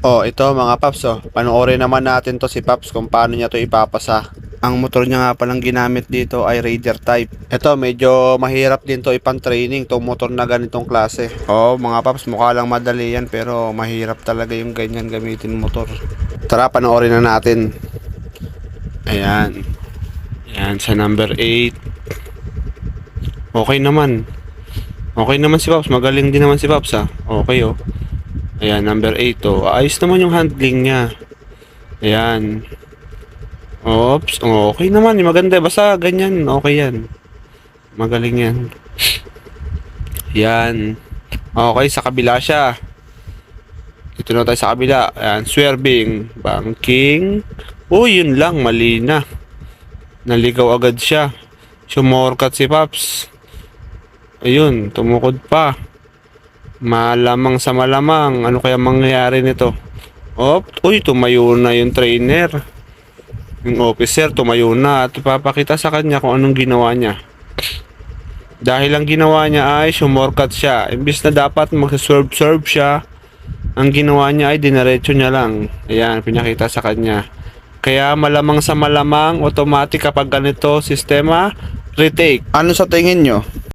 Oh, ito mga Paps, oh. Panoorin naman natin to si Paps kung paano niya to ipapasa. Ang motor niya nga palang ginamit dito ay Raider type. Ito, medyo mahirap din to ipang-training tong motor na ganitong klase. Oh, mga Paps, mukha lang madali yan pero mahirap talaga yung ganyan gamitin motor. Tara, panoorin na natin. Ayan. Ayan, sa number 8. Okay naman. Okay naman si Paps. Magaling din naman si Paps, ha. Okay, oh. Ayan, number 8, oh. Ayos naman yung handling niya. Ayan. Oops. Oh, okay naman. Maganda. Basta ganyan. Okay yan. Magaling yan. Yan. Okay, sa kabila siya. Ito na tayo sa kabila. Ayan, swerving. Banking. Oh, yun lang. Mali na. Naligaw agad siya. Sumorkat si Paps. Ayun, tumukod pa. Malamang sa malamang. Ano kaya mangyayari nito? Uy, tumayo na yung trainer. Yung officer, tumayo na at ipapakita sa kanya kung anong ginawa niya. Dahil ang ginawa niya ay sumorkat siya. Imbis na dapat mag-serve siya, ang ginawa niya ay dinaretso niya lang. Ayan, pinakita sa kanya. Kaya malamang sa malamang, automatic kapag ganito sistema, retake. Ano sa tingin nyo?